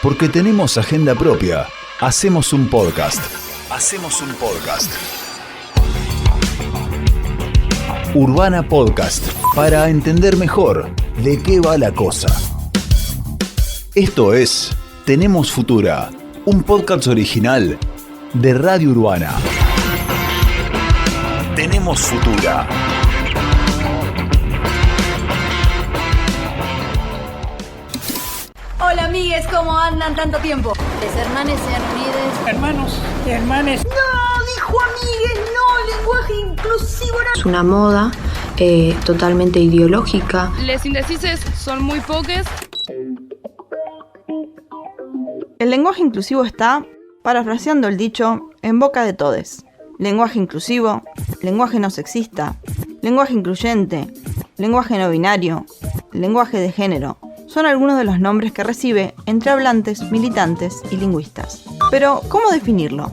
Porque tenemos agenda propia. Hacemos un podcast. Urbana Podcast. Para entender mejor de qué va la cosa. Esto es Tenemos Futura. Un podcast original de Radio Urbana. Tenemos Futura. Hola amigues, ¿cómo andan tanto tiempo? Les hermanes sean unidos. Hermanos y hermanes. No, dijo amigues, no, lenguaje inclusivo no. Es una moda totalmente ideológica. Les indecises son muy pocos. El lenguaje inclusivo está, parafraseando el dicho, en boca de todes. Lenguaje inclusivo, lenguaje no sexista, lenguaje incluyente, lenguaje no binario, lenguaje de género. Son algunos de los nombres que recibe entre hablantes, militantes y lingüistas. Pero, ¿cómo definirlo?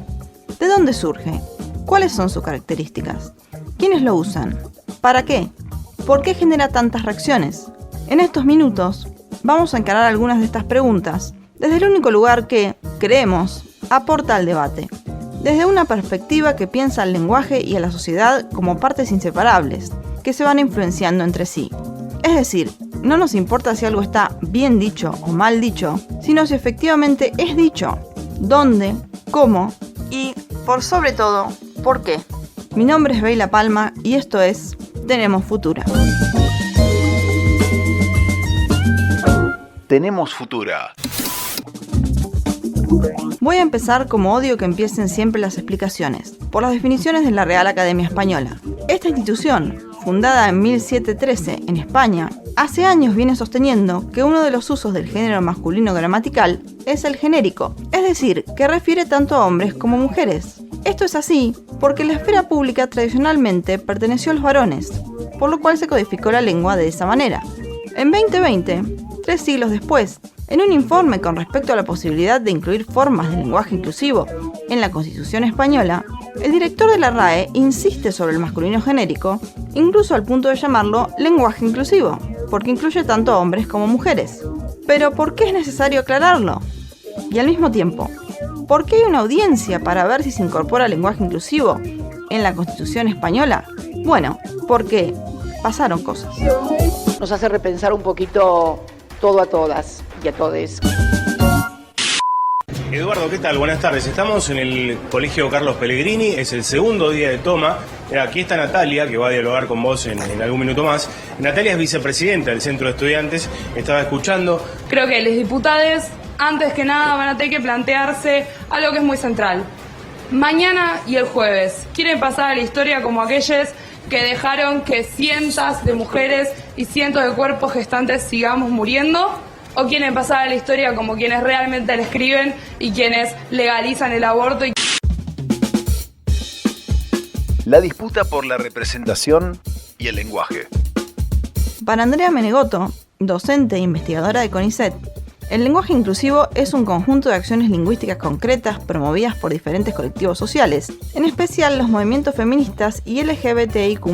¿De dónde surge? ¿Cuáles son sus características? ¿Quiénes lo usan? ¿Para qué? ¿Por qué genera tantas reacciones? En estos minutos, vamos a encarar algunas de estas preguntas desde el único lugar que, creemos, aporta al debate. Desde una perspectiva que piensa al lenguaje y a la sociedad como partes inseparables, que se van influenciando entre sí. Es decir, no nos importa si algo está bien dicho o mal dicho, sino si efectivamente es dicho, dónde, cómo y, por sobre todo, por qué. Mi nombre es Beila Palma y esto es Tenemos Futura. Tenemos Futura. Voy a empezar como odio que empiecen siempre las explicaciones, por las definiciones de la Real Academia Española. Esta institución, fundada en 1713 en España, hace años viene sosteniendo que uno de los usos del género masculino gramatical es el genérico, es decir, que refiere tanto a hombres como mujeres. Esto es así porque la esfera pública tradicionalmente perteneció a los varones, por lo cual se codificó la lengua de esa manera. En 2020, 3 siglos después, en un informe con respecto a la posibilidad de incluir formas de lenguaje inclusivo en la Constitución española, el director de la RAE insiste sobre el masculino genérico, incluso al punto de llamarlo lenguaje inclusivo, porque incluye tanto hombres como mujeres. Pero ¿por qué es necesario aclararlo? Y al mismo tiempo, ¿por qué hay una audiencia para ver si se incorpora lenguaje inclusivo en la Constitución española? Bueno, porque pasaron cosas. Nos hace repensar un poquito todo a todas y a todes. Eduardo, ¿qué tal? Buenas tardes. Estamos en el Colegio Carlos Pellegrini, es el segundo día de toma. Aquí está Natalia, que va a dialogar con vos en algún minuto más. Natalia es vicepresidenta del Centro de Estudiantes, estaba escuchando. Creo que los diputados, antes que nada, van a tener que plantearse algo que es muy central. Mañana y el jueves, ¿quieren pasar a la historia como aquellos que dejaron que cientos de mujeres y cientos de cuerpos gestantes sigamos muriendo? ¿O quieren pasar a la historia como quienes realmente le escriben y quienes legalizan el aborto? La disputa por la representación y el lenguaje. Para Andrea Menegotto, docente e investigadora de CONICET, el lenguaje inclusivo es un conjunto de acciones lingüísticas concretas promovidas por diferentes colectivos sociales, en especial los movimientos feministas y LGBTIQ+,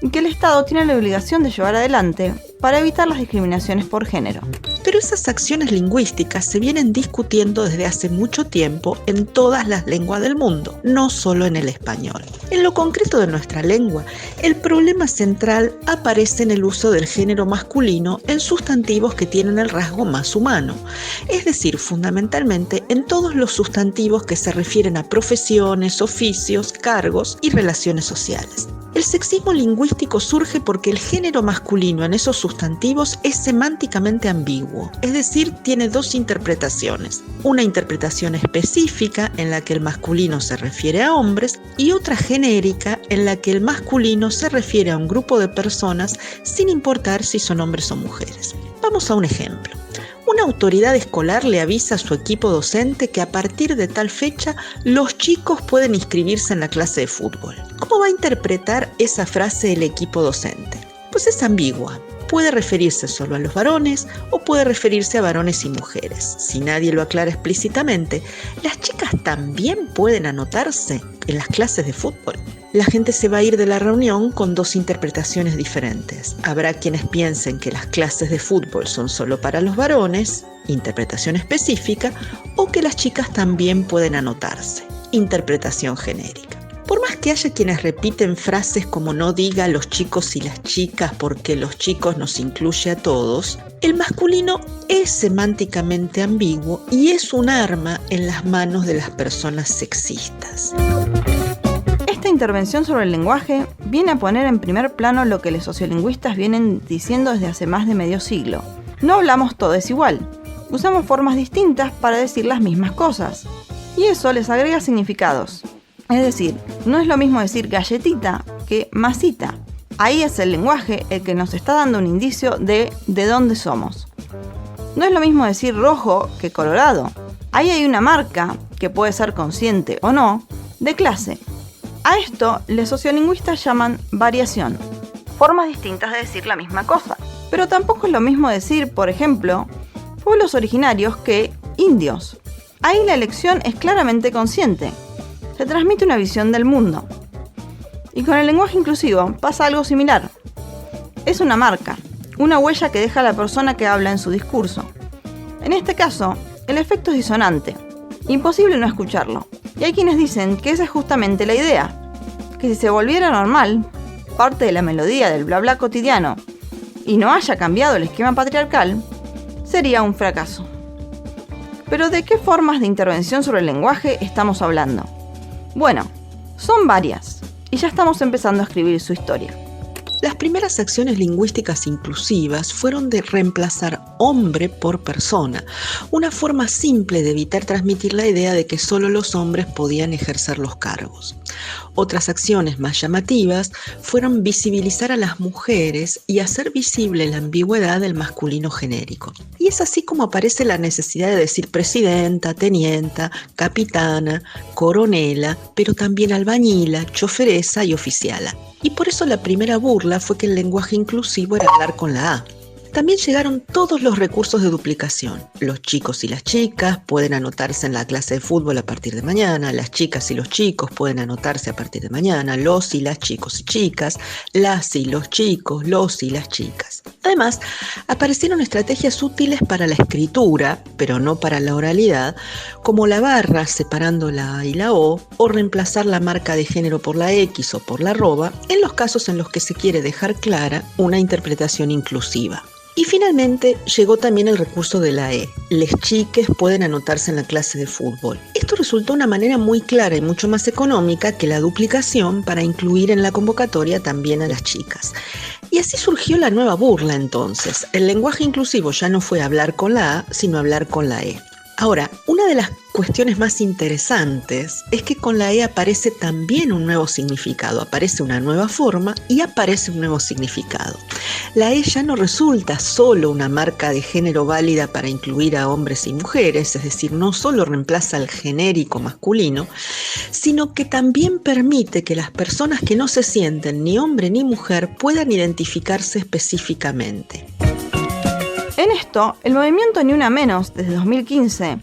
y que el Estado tiene la obligación de llevar adelante para evitar las discriminaciones por género. Pero esas acciones lingüísticas se vienen discutiendo desde hace mucho tiempo en todas las lenguas del mundo, no solo en el español. En lo concreto de nuestra lengua, el problema central aparece en el uso del género masculino en sustantivos que tienen el rasgo más humano, es decir, fundamentalmente en todos los sustantivos que se refieren a profesiones, oficios, cargos y relaciones sociales. El sexismo lingüístico surge porque el género masculino en esos sustantivos es semánticamente ambiguo, es decir, tiene dos interpretaciones. Una interpretación específica en la que el masculino se refiere a hombres y otra genérica en la que el masculino se refiere a un grupo de personas sin importar si son hombres o mujeres. Vamos a un ejemplo. Una autoridad escolar le avisa a su equipo docente que a partir de tal fecha los chicos pueden inscribirse en la clase de fútbol. ¿Cómo va a interpretar esa frase el equipo docente? Pues es ambigua. puede referirse solo a los varones o puede referirse a varones y mujeres. Si nadie lo aclara explícitamente, ¿las chicas también pueden anotarse en las clases de fútbol? La gente se va a ir de la reunión con dos interpretaciones diferentes. Habrá quienes piensen que las clases de fútbol son solo para los varones, interpretación específica, o que las chicas también pueden anotarse, interpretación genérica. Por más que haya quienes repiten frases como no diga los chicos y las chicas porque los chicos nos incluye a todos, el masculino es semánticamente ambiguo y es un arma en las manos de las personas sexistas. Esta intervención sobre el lenguaje viene a poner en primer plano lo que los sociolingüistas vienen diciendo desde hace más de medio siglo. No hablamos todos igual, usamos formas distintas para decir las mismas cosas, y eso les agrega significados. Es decir, no es lo mismo decir galletita que masita. Ahí es el lenguaje el que nos está dando un indicio de dónde somos. No es lo mismo decir rojo que colorado. Ahí hay una marca, que puede ser consciente o no, de clase. A esto los sociolingüistas llaman variación, formas distintas de decir la misma cosa. Pero tampoco es lo mismo decir, por ejemplo, pueblos originarios que indios. Ahí la elección es claramente consciente. Se transmite una visión del mundo. Y con el lenguaje inclusivo pasa algo similar. Es una marca, una huella que deja la persona que habla en su discurso. En este caso, el efecto es disonante. Imposible no escucharlo. Y hay quienes dicen que esa es justamente la idea, que si se volviera normal, parte de la melodía del bla bla cotidiano, y no haya cambiado el esquema patriarcal, sería un fracaso. Pero ¿de qué formas de intervención sobre el lenguaje estamos hablando? Bueno, son varias, y ya estamos empezando a escribir su historia. Las primeras acciones lingüísticas inclusivas fueron de reemplazar hombre por persona, una forma simple de evitar transmitir la idea de que solo los hombres podían ejercer los cargos. Otras acciones más llamativas fueron visibilizar a las mujeres y hacer visible la ambigüedad del masculino genérico. Y es así como aparece la necesidad de decir presidenta, tenienta, capitana, coronela, pero también albañila, choferesa y oficiala. Y por eso la primera burla fue que el lenguaje inclusivo era hablar con la A. También llegaron todos los recursos de duplicación. Los chicos y las chicas pueden anotarse en la clase de fútbol a partir de mañana, las chicas y los chicos pueden anotarse a partir de mañana, los y las chicos y chicas, las y los chicos, los y las chicas. Además, aparecieron estrategias útiles para la escritura, pero no para la oralidad, como la barra separando la A y la O, o reemplazar la marca de género por la X o por la arroba, en los casos en los que se quiere dejar clara una interpretación inclusiva. Y finalmente llegó también el recurso de la E. Les chiques pueden anotarse en la clase de fútbol. Esto resultó una manera muy clara y mucho más económica que la duplicación para incluir en la convocatoria también a las chicas. Y así surgió la nueva burla entonces. El lenguaje inclusivo ya no fue hablar con la A, sino hablar con la E. Ahora, una de las cuestiones más interesantes es que con la E aparece también un nuevo significado, aparece una nueva forma y aparece un nuevo significado. La E ya no resulta solo una marca de género válida para incluir a hombres y mujeres, es decir, no solo reemplaza al genérico masculino, sino que también permite que las personas que no se sienten ni hombre ni mujer puedan identificarse específicamente. En esto, el movimiento Ni Una Menos, desde 2015,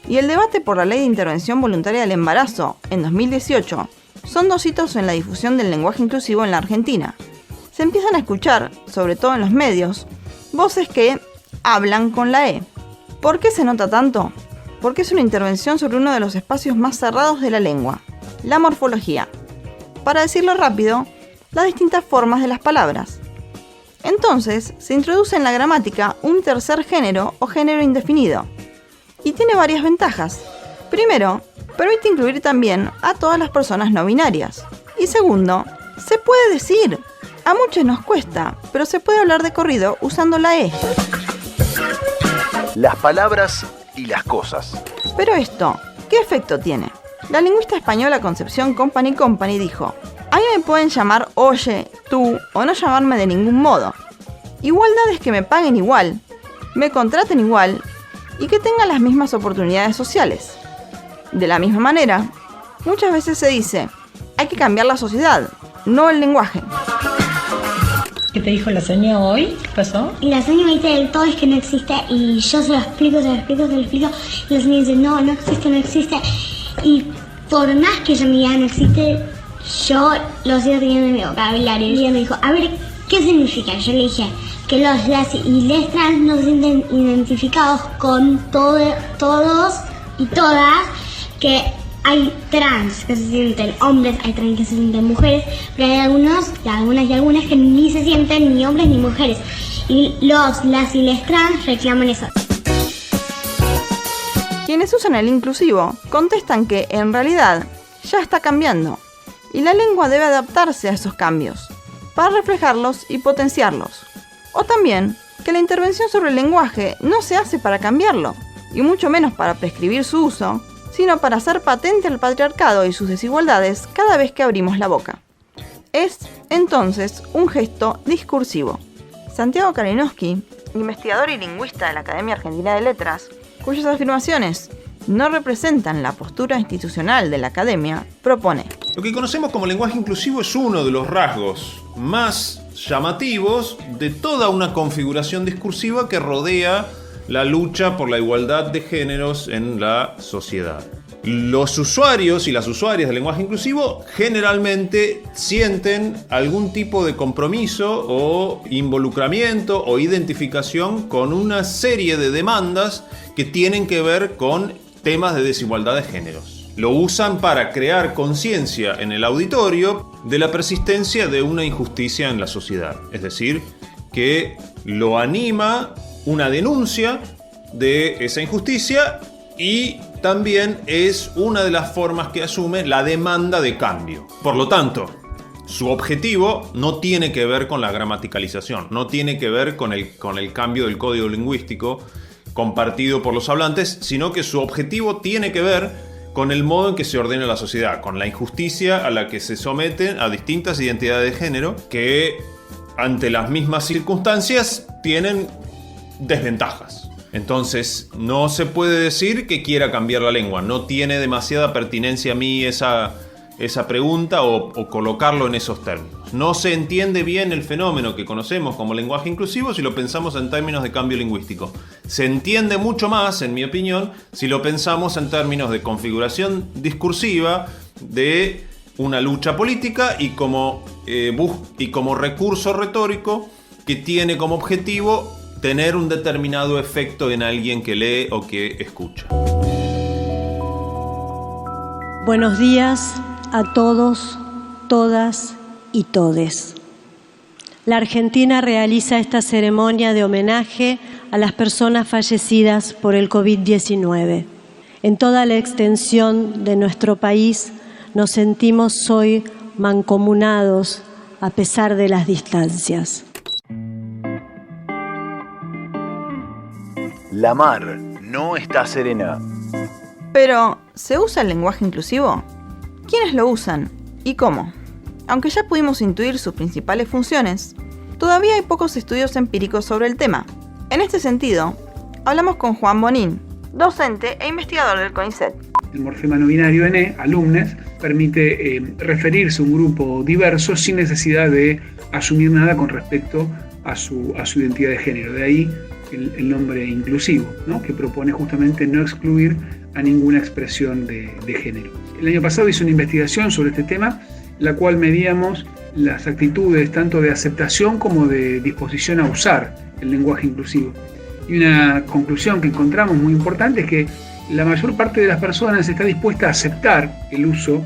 y el debate por la Ley de Intervención Voluntaria del Embarazo, en 2018, son dos hitos en la difusión del lenguaje inclusivo en la Argentina. Se empiezan a escuchar, sobre todo en los medios, voces que hablan con la E. ¿Por qué se nota tanto? Porque es una intervención sobre uno de los espacios más cerrados de la lengua, la morfología. Para decirlo rápido, las distintas formas de las palabras. Entonces, se introduce en la gramática un tercer género o género indefinido. Y tiene varias ventajas. Primero, permite incluir también a todas las personas no binarias. Y segundo, se puede decir. A muchos nos cuesta, pero se puede hablar de corrido usando la E. Las palabras y las cosas. Pero esto, ¿qué efecto tiene? La lingüista española Concepción Company dijo: a mí me pueden llamar oye, tú o no llamarme de ningún modo. Igualdad es que me paguen igual, me contraten igual y que tengan las mismas oportunidades sociales. De la misma manera, muchas veces se dice, hay que cambiar la sociedad, no el lenguaje. ¿Qué te dijo la señora hoy? ¿Qué pasó? Y la señora me dice, el todo es que no existe, y yo se lo explico, y la señora dice, no existe. Y por más que yo me diga no existe, yo lo sigo teniendo en mi vocabulario. Y ella me dijo, a ver, ¿qué significa? Yo le dije que las y les trans no se sienten identificados con todos y todas, que hay trans que se sienten hombres, hay trans que se sienten mujeres, pero hay algunas que ni se sienten ni hombres ni mujeres. Y las y les trans reclaman eso. Quienes usan el inclusivo contestan que en realidad ya está cambiando y la lengua debe adaptarse a esos cambios para reflejarlos y potenciarlos. O también que la intervención sobre el lenguaje no se hace para cambiarlo, y mucho menos para prescribir su uso, sino para hacer patente al patriarcado y sus desigualdades cada vez que abrimos la boca. Es, entonces, un gesto discursivo. Santiago Kalinowski, investigador y lingüista de la Academia Argentina de Letras, cuyas afirmaciones no representan la postura institucional de la Academia, propone: lo que conocemos como lenguaje inclusivo es uno de los rasgos más llamativos de toda una configuración discursiva que rodea la lucha por la igualdad de géneros en la sociedad. Los usuarios y las usuarias del lenguaje inclusivo generalmente sienten algún tipo de compromiso o involucramiento o identificación con una serie de demandas que tienen que ver con temas de desigualdad de géneros. Lo usan para crear conciencia en el auditorio de la persistencia de una injusticia en la sociedad. Es decir, que lo anima una denuncia de esa injusticia y también es una de las formas que asume la demanda de cambio. Por lo tanto, su objetivo no tiene que ver con la gramaticalización, no tiene que ver con el cambio del código lingüístico compartido por los hablantes, sino que su objetivo tiene que ver con el modo en que se ordena la sociedad, con la injusticia a la que se someten a distintas identidades de género que, ante las mismas circunstancias, tienen desventajas. Entonces, no se puede decir que quiera cambiar la lengua. No tiene demasiada pertinencia a mí esa pregunta o colocarlo en esos términos. No se entiende bien el fenómeno que conocemos como lenguaje inclusivo si lo pensamos en términos de cambio lingüístico. Se entiende mucho más, en mi opinión, si lo pensamos en términos de configuración discursiva de una lucha política y como recurso retórico que tiene como objetivo tener un determinado efecto en alguien que lee o que escucha. Buenos días a todos, todas y todes. La Argentina realiza esta ceremonia de homenaje a las personas fallecidas por el COVID-19. En toda la extensión de nuestro país nos sentimos hoy mancomunados a pesar de las distancias. La mar no está serena. Pero, ¿se usa el lenguaje inclusivo? ¿Quiénes lo usan? ¿Y cómo? Aunque ya pudimos intuir sus principales funciones, todavía hay pocos estudios empíricos sobre el tema. En este sentido, hablamos con Juan Bonín, docente e investigador del CONICET. El morfema no binario N, alumnes, permite referirse a un grupo diverso sin necesidad de asumir nada con respecto a su identidad de género. De ahí el nombre inclusivo, ¿no? Que propone justamente no excluir a ninguna expresión de género. El año pasado hice una investigación sobre este tema, la cual medíamos las actitudes tanto de aceptación como de disposición a usar el lenguaje inclusivo. Y una conclusión que encontramos muy importante es que la mayor parte de las personas está dispuesta a aceptar el uso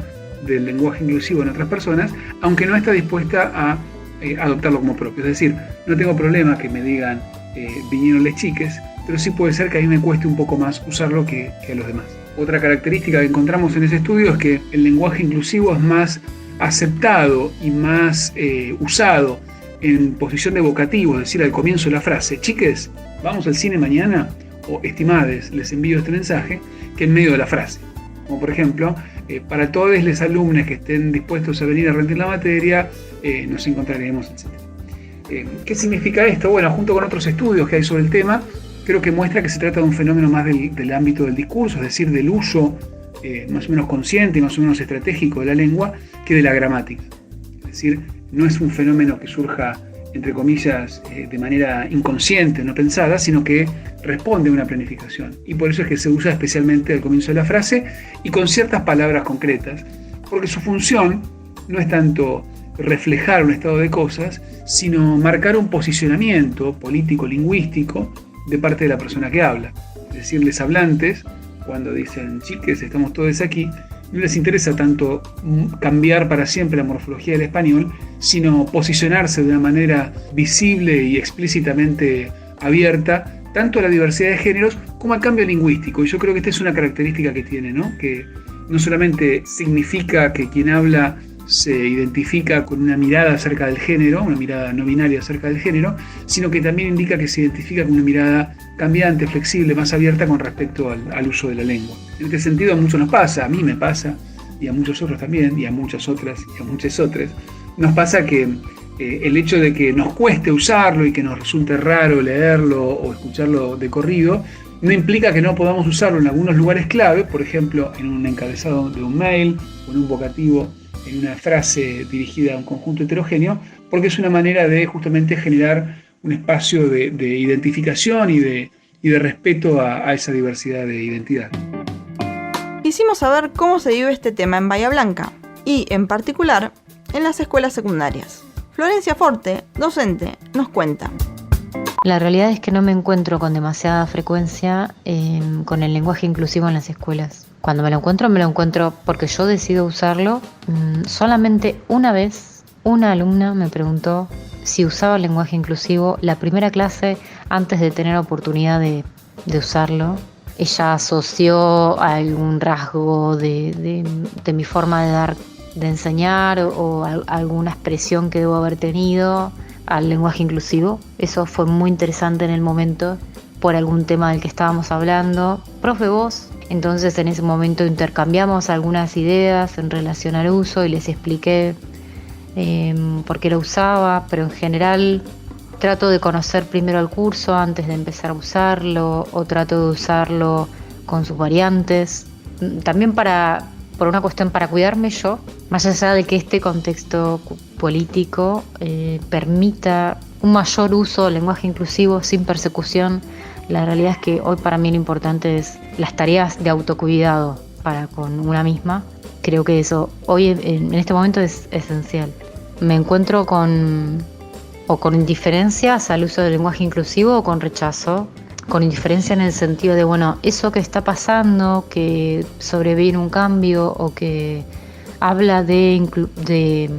del lenguaje inclusivo en otras personas, aunque no está dispuesta a adoptarlo como propio. Es decir, no tengo problema que me digan vinieron les chiques, pero sí puede ser que a mí me cueste un poco más usarlo que a los demás. Otra característica que encontramos en ese estudio es que el lenguaje inclusivo es más aceptado y más usado en posición de vocativo, es decir, al comienzo de la frase, chiques, vamos al cine mañana, o estimades, les envío este mensaje, que en medio de la frase. Como por ejemplo, para todos los alumnos que estén dispuestos a venir a rendir la materia, nos encontraremos, etc. ¿Qué significa esto? Bueno, junto con otros estudios que hay sobre el tema, creo que muestra que se trata de un fenómeno más del ámbito del discurso, es decir, del uso más o menos consciente y más o menos estratégico de la lengua, que de la gramática. Es decir, no es un fenómeno que surja entre comillas, de manera inconsciente, no pensada, sino que responde a una planificación. Y por eso es que se usa especialmente al comienzo de la frase y con ciertas palabras concretas, porque su función no es tanto reflejar un estado de cosas, sino marcar un posicionamiento político-lingüístico de parte de la persona que habla. Es decir, los hablantes, cuando dicen chiques, estamos todos aquí, no les interesa tanto cambiar para siempre la morfología del español, sino posicionarse de una manera visible y explícitamente abierta, tanto a la diversidad de géneros como al cambio lingüístico. Y yo creo que esta es una característica que tiene, ¿no? Que no solamente significa que quien habla se identifica con una mirada acerca del género, una mirada no binaria acerca del género, sino que también indica que se identifica con una mirada cambiante, flexible, más abierta con respecto al uso de la lengua. En este sentido a muchos nos pasa, a mí me pasa, y a muchos otros también, y a muchas otras, y a muchas otras, nos pasa que el hecho de que nos cueste usarlo y que nos resulte raro leerlo o escucharlo de corrido, no implica que no podamos usarlo en algunos lugares clave, por ejemplo, en un encabezado de un mail, o en un vocativo, en una frase dirigida a un conjunto heterogéneo, porque es una manera de justamente generar un espacio de identificación y de respeto a esa diversidad de identidad. Quisimos saber cómo se vive este tema en Bahía Blanca y, en particular, en las escuelas secundarias. Florencia Forte, docente, nos cuenta. La realidad es que no me encuentro con demasiada frecuencia con el lenguaje inclusivo en las escuelas. Cuando me lo encuentro porque yo decido usarlo. Solamente una vez una alumna me preguntó si usaba el lenguaje inclusivo la primera clase antes de tener oportunidad de usarlo. Ella asoció algún rasgo de mi forma de enseñar o alguna expresión que debo haber tenido al lenguaje inclusivo. Eso fue muy interesante en el momento por algún tema del que estábamos hablando. Profe, vos. Entonces en ese momento intercambiamos algunas ideas en relación al uso y les expliqué por qué lo usaba, pero en general trato de conocer primero el curso antes de empezar a usarlo, o trato de usarlo con sus variantes, también por una cuestión para cuidarme yo, más allá de que este contexto político permita un mayor uso del lenguaje inclusivo sin persecución. La realidad es que hoy para mí lo importante es las tareas de autocuidado para con una misma. Creo que eso hoy en este momento es esencial. Me encuentro con indiferencias al uso del lenguaje inclusivo o con rechazo. Con indiferencia en el sentido de, bueno, eso que está pasando, que sobreviene un cambio o que habla de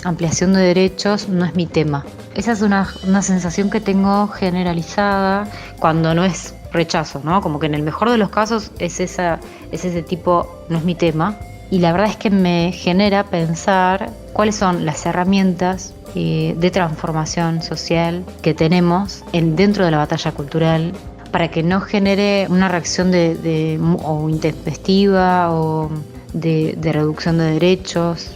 ampliación de derechos, no es mi tema. Esa es una sensación que tengo generalizada cuando no es rechazo, ¿no? Como que en el mejor de los casos es ese tipo, no es mi tema. Y la verdad es que me genera pensar cuáles son las herramientas de transformación social que tenemos dentro de la batalla cultural para que no genere una reacción o intempestiva o de reducción de derechos.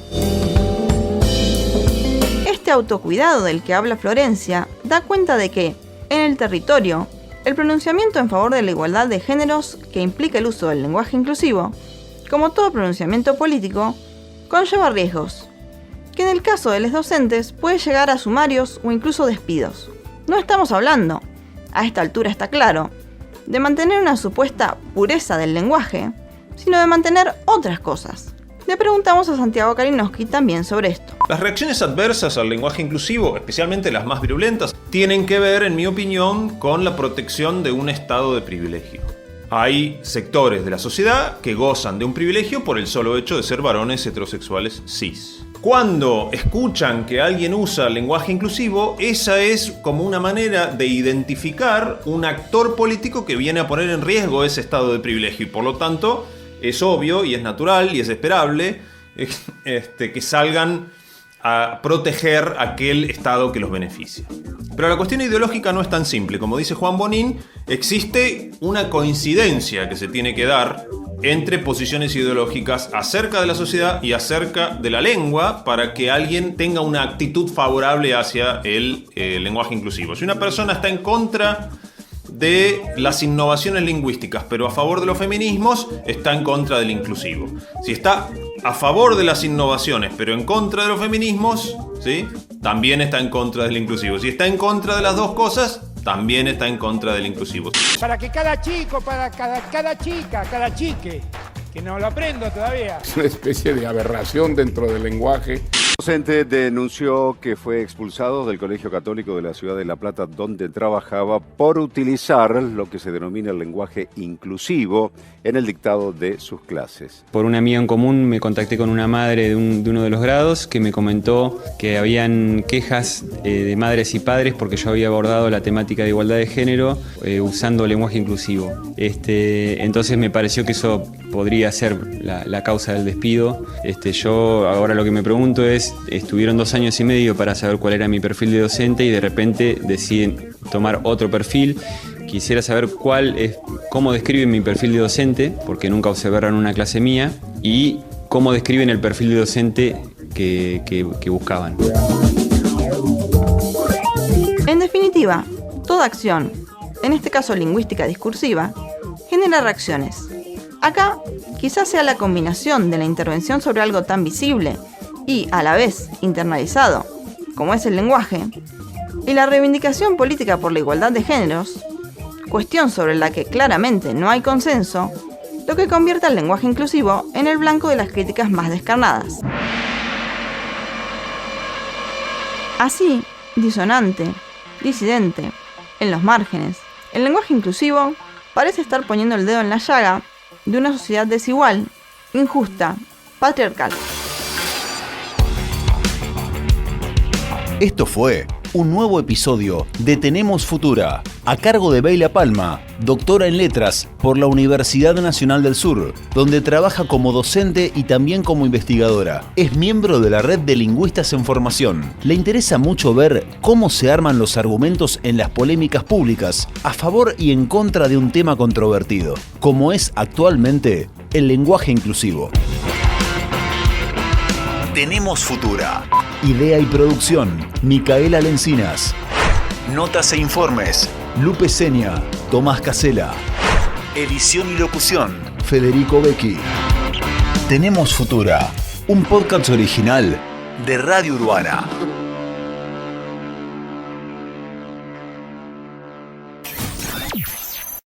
Este autocuidado del que habla Florencia da cuenta de que, en el territorio, el pronunciamiento en favor de la igualdad de géneros que implica el uso del lenguaje inclusivo, como todo pronunciamiento político, conlleva riesgos, que en el caso de los docentes puede llegar a sumarios o incluso despidos. No estamos hablando, a esta altura está claro, de mantener una supuesta pureza del lenguaje, sino de mantener otras cosas. Le preguntamos a Santiago Kalinowski también sobre esto. Las reacciones adversas al lenguaje inclusivo, especialmente las más virulentas, tienen que ver, en mi opinión, con la protección de un estado de privilegio. Hay sectores de la sociedad que gozan de un privilegio por el solo hecho de ser varones heterosexuales cis. Cuando escuchan que alguien usa lenguaje inclusivo, esa es como una manera de identificar un actor político que viene a poner en riesgo ese estado de privilegio y por lo tanto es obvio y es natural y es esperable que salgan a proteger aquel estado que los beneficia. Pero la cuestión ideológica no es tan simple. Como dice Juan Bonín, existe una coincidencia que se tiene que dar entre posiciones ideológicas acerca de la sociedad y acerca de la lengua para que alguien tenga una actitud favorable hacia el lenguaje inclusivo. Si una persona está en contra de las innovaciones lingüísticas, pero a favor de los feminismos, está en contra del inclusivo. Si está a favor de las innovaciones, pero en contra de los feminismos, ¿sí?, también está en contra del inclusivo. Si está en contra de las dos cosas, también está en contra del inclusivo. Para que cada chico, para cada chica, cada chique, que no lo aprendo todavía. Es una especie de aberración dentro del lenguaje. El docente denunció que fue expulsado del Colegio Católico de la Ciudad de La Plata, donde trabajaba, por utilizar lo que se denomina el lenguaje inclusivo en el dictado de sus clases. Por una amiga en común me contacté con una madre de uno de los grados que me comentó que habían quejas de madres y padres porque yo había abordado la temática de igualdad de género usando lenguaje inclusivo. Entonces me pareció que eso podría ser la causa del despido. Yo ahora lo que me pregunto es, estuvieron 2 años y medio para saber cuál era mi perfil de docente y de repente deciden tomar otro perfil. Quisiera saber cómo describen mi perfil de docente, porque nunca observaron una clase mía, y cómo describen el perfil de docente que buscaban. En definitiva, toda acción, en este caso lingüística discursiva, genera reacciones. Acá quizás sea la combinación de la intervención sobre algo tan visible y, a la vez, internalizado, como es el lenguaje, y la reivindicación política por la igualdad de géneros, cuestión sobre la que claramente no hay consenso, lo que convierte al lenguaje inclusivo en el blanco de las críticas más descarnadas. Así, disonante, disidente, en los márgenes, el lenguaje inclusivo parece estar poniendo el dedo en la llaga de una sociedad desigual, injusta, patriarcal. Esto fue un nuevo episodio de Tenemos Futura, a cargo de Beyla Palma, doctora en letras por la Universidad Nacional del Sur, donde trabaja como docente y también como investigadora. Es miembro de la Red de Lingüistas en Formación. Le interesa mucho ver cómo se arman los argumentos en las polémicas públicas a favor y en contra de un tema controvertido, como es actualmente el lenguaje inclusivo. Tenemos Futura. Idea y producción, Micaela Lencinas. Notas e informes, Lupe Seña, Tomás Casela. Edición y locución, Federico Becchi. Tenemos Futura, un podcast original de Radio Urbana.